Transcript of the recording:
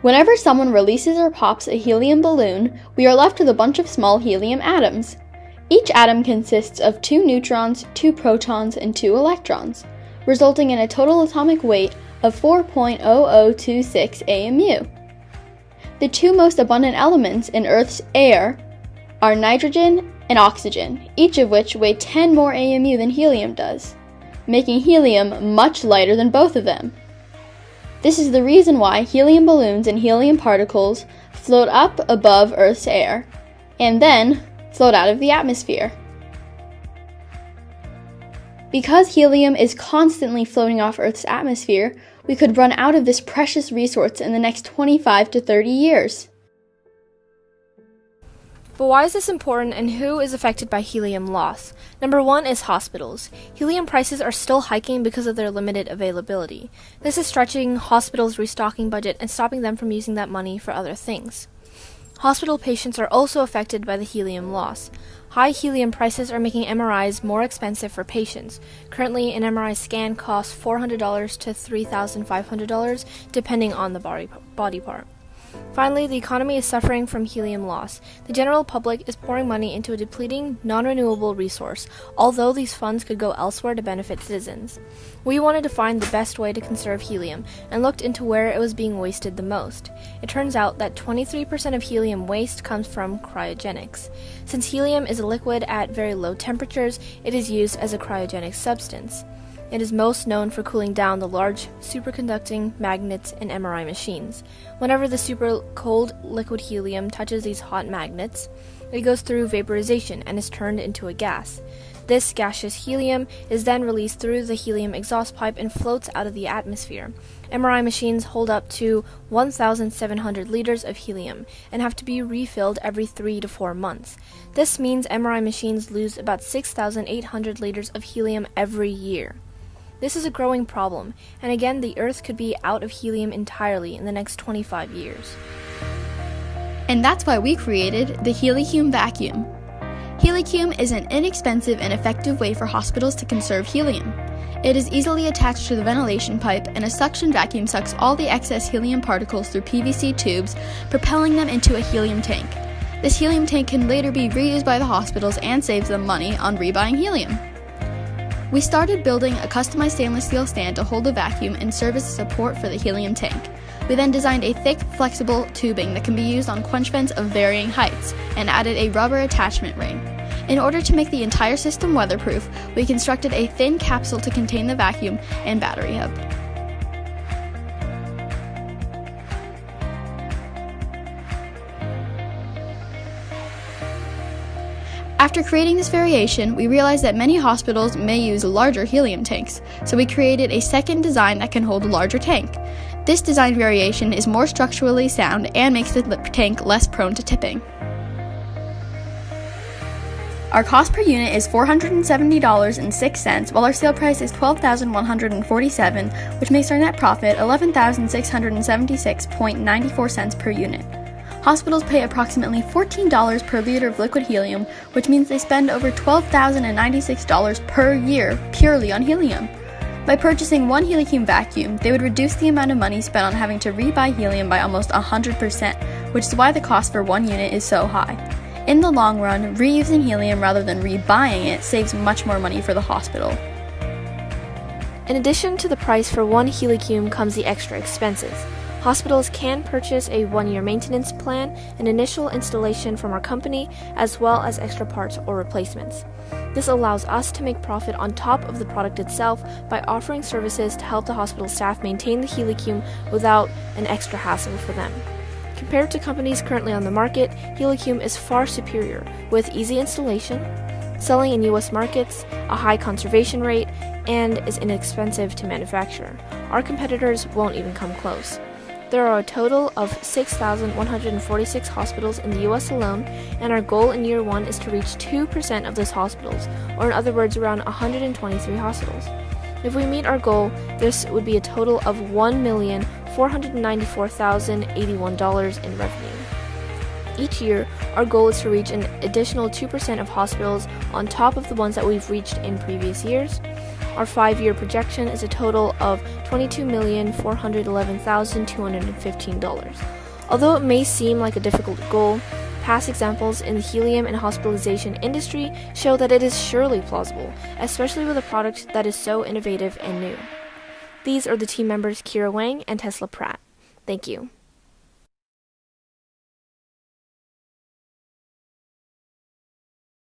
Whenever someone releases or pops a helium balloon, we are left with a bunch of small helium atoms. Each atom consists of 2 neutrons, 2 protons, and 2 electrons, resulting in a total atomic weight of 4.0026 AMU. The 2 most abundant elements in Earth's air are nitrogen and oxygen, each of which weigh 10 more AMU than helium does, making helium much lighter than both of them. This is the reason why helium balloons and helium particles float up above Earth's air, and then float out of the atmosphere. Because helium is constantly floating off Earth's atmosphere, we could run out of this precious resource in the next 25 to 30 years. But why is this important, and who is affected by helium loss? Number 1 is hospitals. Helium prices are still hiking because of their limited availability. This is stretching hospitals' restocking budget and stopping them from using that money for other things. Hospital patients are also affected by the helium loss. High helium prices are making MRIs more expensive for patients. Currently, an MRI scan costs $400 to $3,500, depending on the body part. Finally, the economy is suffering from helium loss. The general public is pouring money into a depleting, non-renewable resource, although these funds could go elsewhere to benefit citizens. We wanted to find the best way to conserve helium and looked into where it was being wasted the most. It turns out that 23% of helium waste comes from cryogenics. Since helium is a liquid at very low temperatures, it is used as a cryogenic substance. It is most known for cooling down the large superconducting magnets in MRI machines. Whenever the super cold liquid helium touches these hot magnets, it goes through vaporization and is turned into a gas. This gaseous helium is then released through the helium exhaust pipe and floats out of the atmosphere. MRI machines hold up to 1,700 liters of helium and have to be refilled every 3 to 4 months. This means MRI machines lose about 6,800 liters of helium every year. This is a growing problem, and again, the Earth could be out of helium entirely in the next 25 years. And that's why we created the HELICUME vacuum. HELICUME is an inexpensive and effective way for hospitals to conserve helium. It is easily attached to the ventilation pipe, and a suction vacuum sucks all the excess helium particles through PVC tubes, propelling them into a helium tank. This helium tank can later be reused by the hospitals and saves them money on rebuying helium. We started building a customized stainless steel stand to hold the vacuum and serve as a support for the helium tank. We then designed a thick, flexible tubing that can be used on quench vents of varying heights, and added a rubber attachment ring. In order to make the entire system weatherproof, we constructed a thin capsule to contain the vacuum and battery hub. After creating this variation, we realized that many hospitals may use larger helium tanks, so we created a second design that can hold a larger tank. This design variation is more structurally sound and makes the tank less prone to tipping. Our cost per unit is $470.06, while our sale price is $12,147, which makes our net profit $11,676.94 per unit. Hospitals pay approximately $14 per liter of liquid helium, which means they spend over $12,096 per year purely on helium. By purchasing one HELICUME vacuum, they would reduce the amount of money spent on having to rebuy helium by almost 100%, which is why the cost for one unit is so high. In the long run, reusing helium rather than rebuying it saves much more money for the hospital. In addition to the price for one HELICUME comes the extra expenses. Hospitals can purchase a 1-year maintenance plan, an initial installation from our company, as well as extra parts or replacements. This allows us to make profit on top of the product itself by offering services to help the hospital staff maintain the HELICUME without an extra hassle for them. Compared to companies currently on the market, HELICUME is far superior, with easy installation, selling in U.S. markets, a high conservation rate, and is inexpensive to manufacture. Our competitors won't even come close. There are a total of 6,146 hospitals in the U.S. alone, and our goal in year 1 is to reach 2% of those hospitals, or in other words, around 123 hospitals. If we meet our goal, this would be a total of $1,494,081 in revenue. Each year, our goal is to reach an additional 2% of hospitals on top of the ones that we've reached in previous years, Our 5-year projection is a total of $22,411,215. Although it may seem like a difficult goal, past examples in the helium and hospitalization industry show that it is surely plausible, especially with a product that is so innovative and new. These are the team members Kierra, Wang, and Tesla Pratt. Thank you.